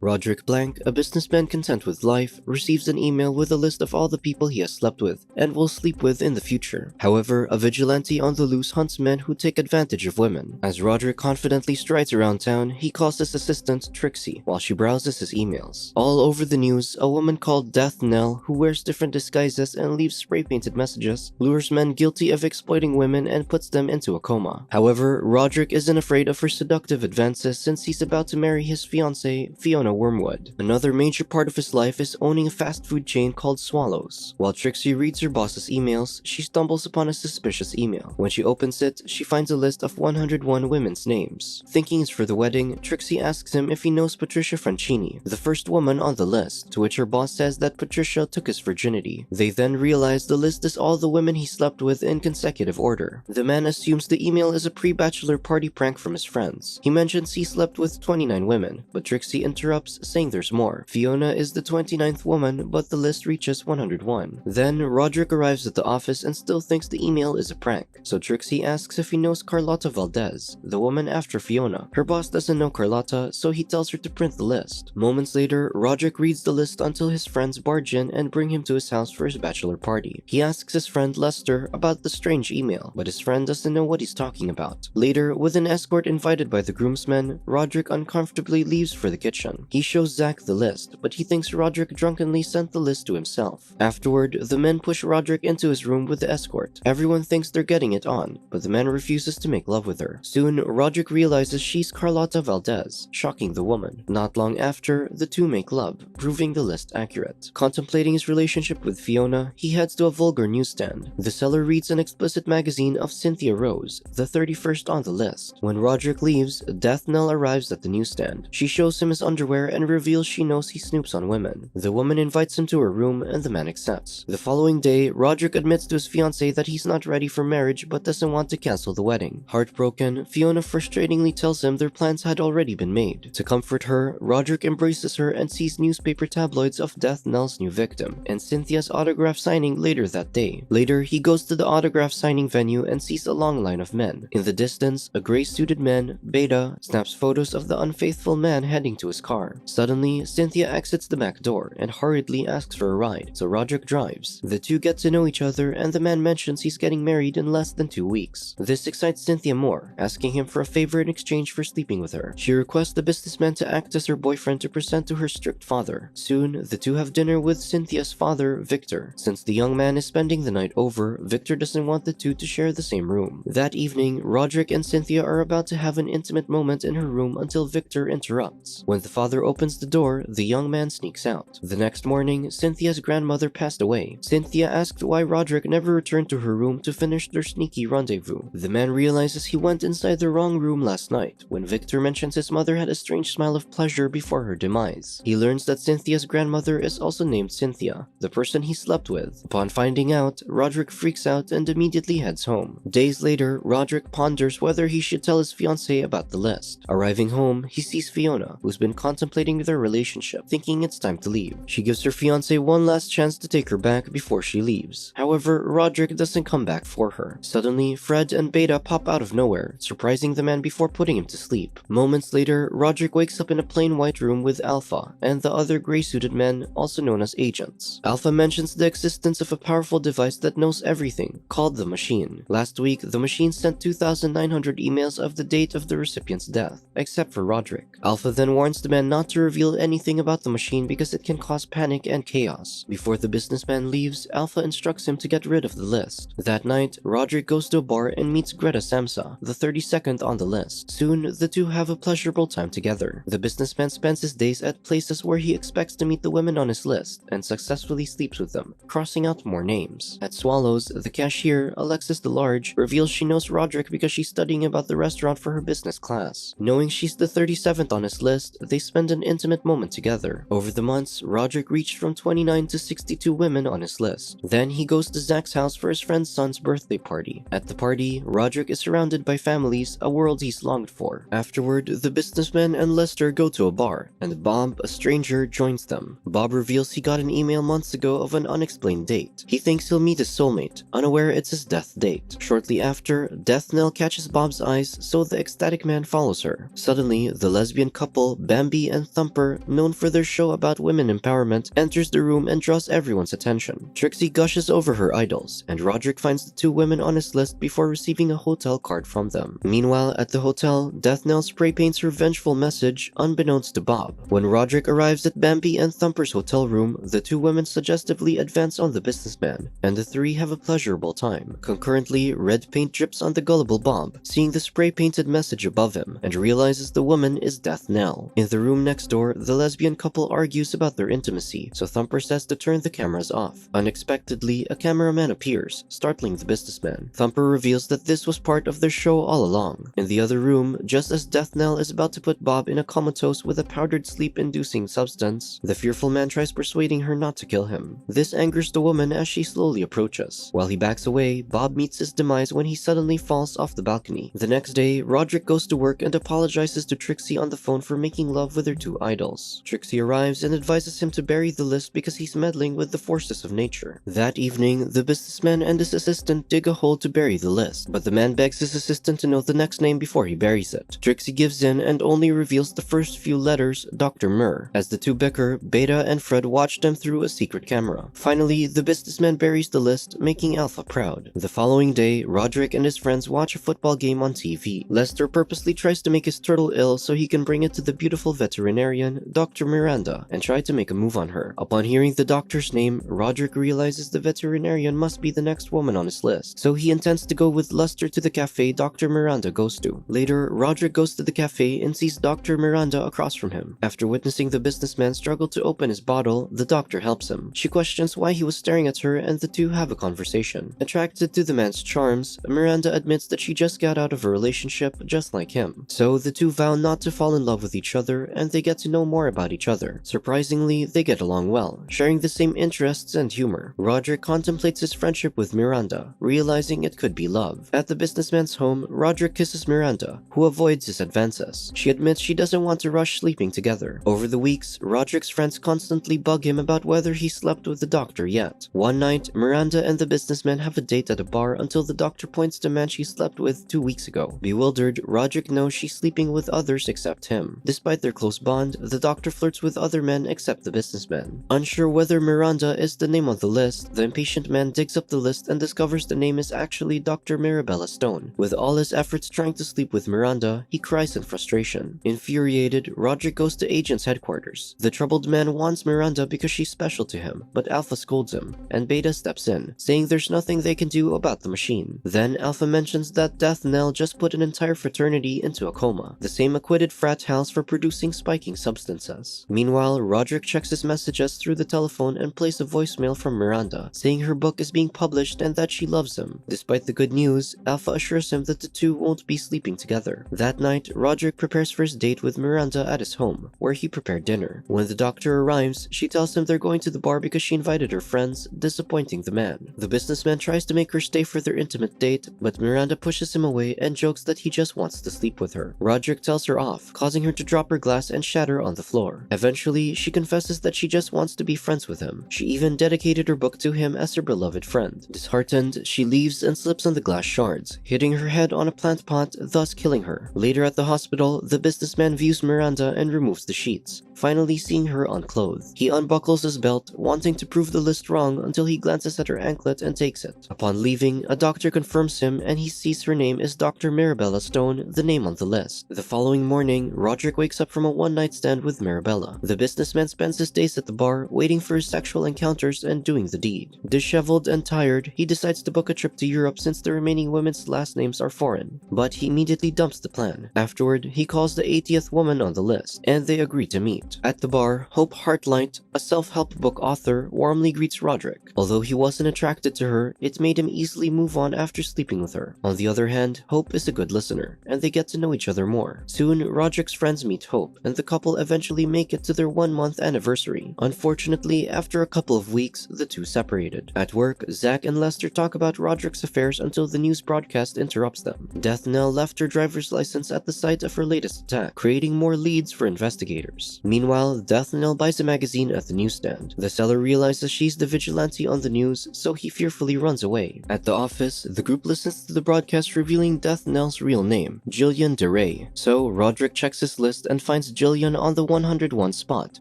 Roderick Blank, a businessman content with life, receives an email with a list of all the people he has slept with and will sleep with in the future. However, a vigilante on the loose hunts men who take advantage of women. As Roderick confidently strides around town, he calls his assistant, Trixie, while she browses his emails. All over the news, a woman called Death Knell, who wears different disguises and leaves spray-painted messages, lures men guilty of exploiting women and puts them into a coma. However, Roderick isn't afraid of her seductive advances since he's about to marry his fiancée, Fiona Wormwood. Another major part of his life is owning a fast food chain called Swallows. While Trixie reads her boss's emails, she stumbles upon a suspicious email. When she opens it, she finds a list of 101 women's names. Thinking it's for the wedding, Trixie asks him if he knows Patricia Franchini, the first woman on the list, to which her boss says that Patricia took his virginity. They then realize the list is all the women he slept with in consecutive order. The man assumes the email is a pre-bachelor party prank from his friends. He mentions he slept with 29 women, but Trixie interrupts, saying there's more. Fiona is the 29th woman, but the list reaches 101. Then, Roderick arrives at the office and still thinks the email is a prank, so Trixie asks if he knows Carlotta Valdez, the woman after Fiona. Her boss doesn't know Carlotta, so he tells her to print the list. Moments later, Roderick reads the list until his friends barge in and bring him to his house for his bachelor party. He asks his friend Lester about the strange email, but his friend doesn't know what he's talking about. Later, with an escort invited by the groomsmen, Roderick uncomfortably leaves for the kitchen. He shows Zach the list, but he thinks Roderick drunkenly sent the list to himself. Afterward, the men push Roderick into his room with the escort. Everyone thinks they're getting it on, but the man refuses to make love with her. Soon, Roderick realizes she's Carlotta Valdez, shocking the woman. Not long after, the two make love, proving the list accurate. Contemplating his relationship with Fiona, he heads to a vulgar newsstand. The seller reads an explicit magazine of Cynthia Rose, the 31st on the list. When Roderick leaves, Death Knell arrives at the newsstand. She shows him his underwear and reveals she knows he snoops on women. The woman invites him to her room and the man accepts. The following day, Roderick admits to his fiancée that he's not ready for marriage but doesn't want to cancel the wedding. Heartbroken, Fiona frustratingly tells him their plans had already been made. To comfort her, Roderick embraces her and sees newspaper tabloids of Death Knell's new victim, and Cynthia's autograph signing later that day. Later, he goes to the autograph signing venue and sees a long line of men. In the distance, a gray-suited man, Beta, snaps photos of the unfaithful man heading to his car. Suddenly, Cynthia exits the back door and hurriedly asks for a ride, so Roderick drives. The two get to know each other and the man mentions he's getting married in less than 2 weeks. This excites Cynthia more, asking him for a favor in exchange for sleeping with her. She requests the businessman to act as her boyfriend to present to her strict father. Soon, the two have dinner with Cynthia's father, Victor. Since the young man is spending the night over, Victor doesn't want the two to share the same room. That evening, Roderick and Cynthia are about to have an intimate moment in her room until Victor interrupts. When the father opens the door, the young man sneaks out. The next morning, Cynthia's grandmother passed away. Cynthia asked why Roderick never returned to her room to finish their sneaky rendezvous. The man realizes he went inside the wrong room last night when Victor mentions his mother had a strange smile of pleasure before her demise. He learns that Cynthia's grandmother is also named Cynthia, the person he slept with. Upon finding out, Roderick freaks out and immediately heads home. Days later, Roderick ponders whether he should tell his fiancée about the list. Arriving home, he sees Fiona, who's been contemplating their relationship, thinking it's time to leave. She gives her fiancé one last chance to take her back before she leaves. However, Roderick doesn't come back for her. Suddenly, Fred and Beta pop out of nowhere, surprising the man before putting him to sleep. Moments later, Roderick wakes up in a plain white room with Alpha and the other gray-suited men, also known as agents. Alpha mentions the existence of a powerful device that knows everything, called the Machine. Last week, the Machine sent 2,900 emails of the date of the recipient's death, except for Roderick. Alpha then warns the man not to reveal anything about the machine because it can cause panic and chaos. Before the businessman leaves, Alpha instructs him to get rid of the list. That night, Roderick goes to a bar and meets Greta Samsa, the 32nd on the list. Soon, the two have a pleasurable time together. The businessman spends his days at places where he expects to meet the women on his list and successfully sleeps with them, crossing out more names. At Swallows, the cashier, Alexis DeLarge, reveals she knows Roderick because she's studying about the restaurant for her business class. Knowing she's the 37th on his list, they spend an intimate moment together. Over the months, Roderick reached from 29 to 62 women on his list. Then he goes to Zach's house for his friend's son's birthday party. At the party, Roderick is surrounded by families, a world he's longed for. Afterward, the businessman and Lester go to a bar, and Bob, a stranger, joins them. Bob reveals he got an email months ago of an unexplained date. He thinks he'll meet his soulmate, unaware it's his death date. Shortly after, Death Knell catches Bob's eyes, so the ecstatic man follows her. Suddenly, the lesbian couple, Bambi Bambi and Thumper, known for their show about women empowerment, enters the room and draws everyone's attention. Trixie gushes over her idols, and Roderick finds the two women on his list before receiving a hotel card from them. Meanwhile, at the hotel, Death Knell spray paints her vengeful message unbeknownst to Bob. When Roderick arrives at Bambi and Thumper's hotel room, the two women suggestively advance on the businessman, and the three have a pleasurable time. Concurrently, red paint drips on the gullible Bob, seeing the spray-painted message above him, and realizes the woman is Death Knell. In the room next door, the lesbian couple argues about their intimacy, so Thumper says to turn the cameras off. Unexpectedly, a cameraman appears, startling the businessman. Thumper reveals that this was part of their show all along. In the other room, just as Death Knell is about to put Bob in a comatose with a powdered sleep-inducing substance, the fearful man tries persuading her not to kill him. This angers the woman as she slowly approaches. While he backs away, Bob meets his demise when he suddenly falls off the balcony. The next day, Roderick goes to work and apologizes to Trixie on the phone for making love with her two idols. Trixie arrives and advises him to bury the list because he's meddling with the forces of nature. That evening, the businessman and his assistant dig a hole to bury the list, but the man begs his assistant to know the next name before he buries it. Trixie gives in and only reveals the first few letters, Dr. Murr. As the two bicker, Beta and Fred watch them through a secret camera. Finally, the businessman buries the list, making Alpha proud. The following day, Roderick and his friends watch a football game on TV. Lester purposely tries to make his turtle ill so he can bring it to the beautiful veterinarian, Dr. Miranda, and try to make a move on her. Upon hearing the doctor's name, Roderick realizes the veterinarian must be the next woman on his list, so he intends to go with Lester to the cafe Dr. Miranda goes to. Later, Roderick goes to the cafe and sees Dr. Miranda across from him. After witnessing the businessman struggle to open his bottle, the doctor helps him. She questions why he was staring at her and the two have a conversation. Attracted to the man's charms, Miranda admits that she just got out of a relationship just like him. So the two vow not to fall in love with each other and they get to know more about each other. Surprisingly, they get along well, sharing the same interests and humor. Roderick contemplates his friendship with Miranda, realizing it could be love. At the businessman's home, Roderick kisses Miranda, who avoids his advances. She admits she doesn't want to rush sleeping together. Over the weeks, Roderick's friends constantly bug him about whether he slept with the doctor yet. One night, Miranda and the businessman have a date at a bar until the doctor points to a man she slept with 2 weeks ago. Bewildered, Roderick knows she's sleeping with others except him. Despite their close bond, the doctor flirts with other men except the businessman. Unsure whether Miranda is the name on the list, the impatient man digs up the list and discovers the name is actually Dr. Mirabella Stone. With all his efforts trying to sleep with Miranda, he cries in frustration. Infuriated, Roderick goes to Agent's headquarters. The troubled man wants Miranda because she's special to him, but Alpha scolds him, and Beta steps in, saying there's nothing they can do about the machine. Then Alpha mentions that Death Knell just put an entire fraternity into a coma, the same acquitted frat house for producing spiking substances. Meanwhile, Roderick checks his messages through the telephone and plays a voicemail from Miranda, saying her book is being published and that she loves him. Despite the good news, Alpha assures him that the two won't be sleeping together. That night, Roderick prepares for his date with Miranda at his home, where he prepared dinner. When the doctor arrives, she tells him they're going to the bar because she invited her friends, disappointing the man. The businessman tries to make her stay for their intimate date, but Miranda pushes him away and jokes that he just wants to sleep with her. Roderick tells her off, causing her to drop her glass and shatter on the floor. Eventually, she confesses that she just wants to be friends with him. She even dedicated her book to him as her beloved friend. Disheartened, she leaves and slips on the glass shards, hitting her head on a plant pot, thus killing her. Later at the hospital, the businessman views Miranda and removes the sheets, finally seeing her unclothed. He unbuckles his belt, wanting to prove the list wrong until he glances at her anklet and takes it. Upon leaving, a doctor confirms him and he sees her name is Dr. Mirabella Stone, the name on the list. The following morning, Roderick wakes up from a one-night stand with Mirabella. The businessman spends his days at the bar, waiting for his sexual encounters and doing the deed. Disheveled and tired, he decides to book a trip to Europe since the remaining women's last names are foreign, but he immediately dumps the plan. Afterward, he calls the 80th woman on the list, and they agree to meet. At the bar, Hope Hartlight, a self-help book author, warmly greets Roderick. Although he wasn't attracted to her, it made him easily move on after sleeping with her. On the other hand, Hope is a good listener, and they get to know each other more. Soon, Roderick's friends meet Hope, and the couple eventually make it to their 1-month anniversary. Unfortunately, after a couple of weeks, the two separated. At work, Zach and Lester talk about Roderick's affairs until the news broadcast interrupts them. Death Knell left her driver's license at the site of her latest attack, creating more leads for investigators. Meanwhile, Death Knell buys a magazine at the newsstand. The seller realizes she's the vigilante on the news, so he fearfully runs away. At the office, the group listens to the broadcast revealing Death Knell's real name, Jillian DeRay. So, Roderick checks his list and finds Jillian on the 101 spot,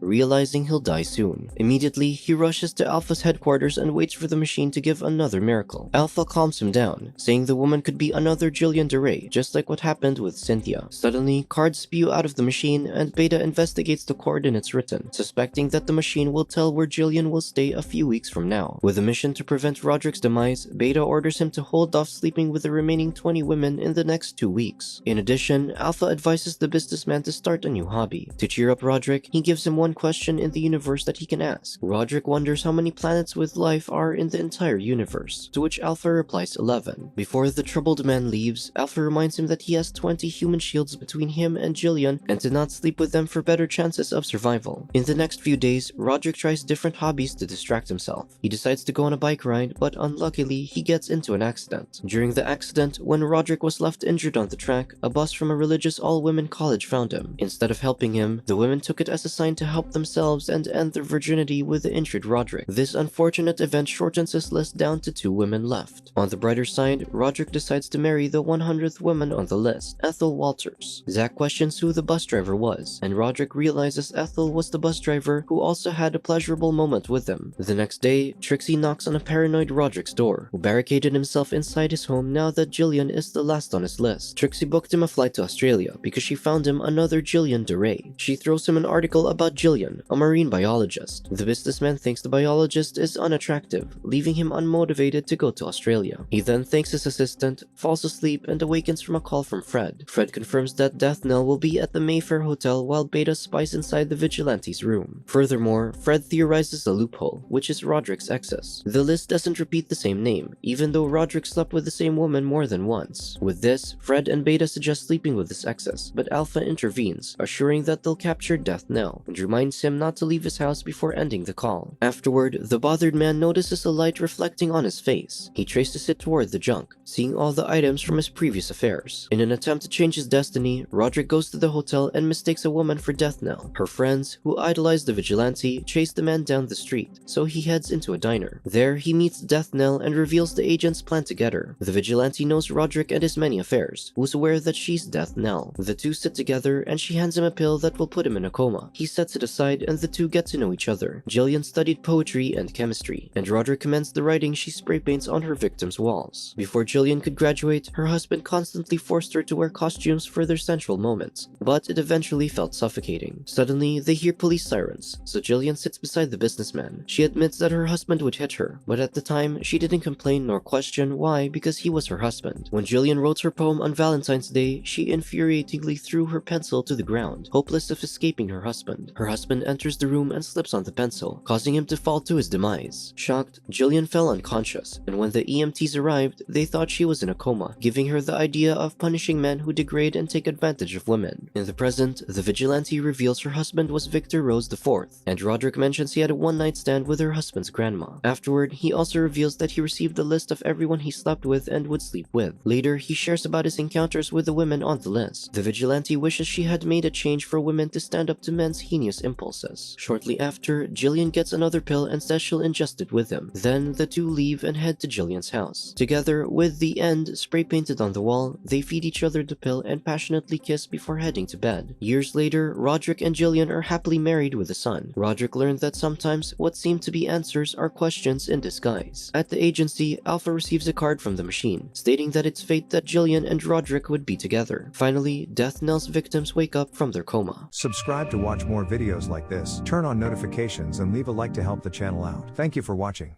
realizing he'll die soon. Immediately, he rushes to Alpha's headquarters and waits for the machine to give another miracle. Alpha calms him down, saying the woman could be another Jillian DeRay, just like what happened with Cynthia. Suddenly, cards spew out of the machine, and Beta investigates the coordinates written, suspecting that the machine will tell where Jillian will stay a few weeks from now. With a mission to prevent Roderick's demise, Beta orders him to hold off sleeping with the remaining 20 women in the next 2 weeks. In addition, Alpha advises the businessman to start a new hobby. To cheer up Roderick, he gives him one question in the universe that he can ask. Roderick wonders how many planets with life are in the entire universe, to which Alpha replies 11. Before the troubled man leaves, Alpha reminds him that he has 20 human shields between him and Jillian and to not sleep with them for better chances of survival. In the next few days, Roderick tries different hobbies to distract himself. He decides to go on a bike ride, but unluckily, he gets into an accident. During the accident, when Roderick was left injured on the track, a bus from a religious all-women college found him. Instead of helping him, the women took it as a sign to help themselves and end their virginity with the injured Roderick. This unfortunate event shortens his list down to 2 women left. On the brighter side, Roderick decides to marry the 100th woman on the list, Ethel Walters. Zack questions who the bus driver was, and Roderick realizes Ethel was the bus driver who also had a pleasurable moment with him. The next day, Trixie knocks on a paranoid Roderick's door, who barricaded himself inside his home now that Jillian is the last on his list. Trixie booked him a flight to Australia because she found him another Jillian DeRay. She throws him an article about Jillian, a marine biologist. The businessman thinks the biologist is unattractive, leaving him unmotivated to go to Australia. He then thanks his assistant, falls asleep, and awakens from a call from Fred. Fred confirms that Death Knell will be at the Mayfair Hotel while Beta spies inside the vigilante's room. Furthermore, Fred theorizes a loophole, which is Roderick's exes. The list doesn't repeat the same name, even though Roderick slept with the same woman more than once. With this, Fred and Beta suggest sleeping with his exes, but Alpha intervenes, assuring that they'll capture Death Knell, and reminds him not to leave his house before ending the call. Afterward, the bothered man notices a light reflecting on his face. He traces it toward the junk, seeing all the items from his previous affairs. In an attempt to change his destiny, Roderick goes to the hotel and mistakes a woman for Death Knell. Her friends, who idolize the vigilante, chase the man down the street, so he heads into a diner. There, he meets Death Knell and reveals the agent's plan to get her. The vigilante knows Roderick and his many affairs, who's aware that she's Death Knell. The two sit together and she hands him a pill that will put him in a coma. He sets it aside and the two get to know each other. Jillian studied poetry and chemistry, and Roderick commenced the writing she spray paints on her victims' walls. Before Jillian could graduate, her husband constantly forced her to wear costumes for their sensual moments, but it eventually felt suffocating. Suddenly, they hear police sirens, so Jillian sits beside the businessman. She admits that her husband would hit her, but at the time, she didn't complain nor question why because he was her husband. When Jillian wrote her poem on Valentine's Day, she infuriatingly threw her pencil to the ground, hopeless of escaping her husband. Her husband enters the room and slips on the pencil, causing him to fall to his demise. Shocked, Jillian fell unconscious, and when the EMTs arrived, they thought she was in a coma, giving her the idea of punishing men who degrade and take advantage of women. In the present, the vigilante reveals her husband was Victor Rose IV, and Roderick mentions he had a one-night stand with her husband's grandma. Afterward, he also reveals that he received a list of everyone he slept with and would sleep with. Later, he shares about his encounters with the women on the list. The vigilante wishes she had made a change for women to stand up to men's heinous impulses. Shortly after, Jillian gets another pill and says she'll ingest it with him. Then, the two leave and head to Jillian's house. Together, with the end spray painted on the wall, they feed each other the pill and passionately kiss before heading to bed. Years later, Roderick and Jillian are happily married with a son. Roderick learned that sometimes what seem to be answers are questions in disguise. At the agency, Alpha receives a card from the machine, stating that it's fate that Jillian and Roderick would be together. Finally, Death Knell's victims wake up from their coma. Subscribe to watch more videos like this, turn on notifications and leave a like to help the channel out. Thank you for watching.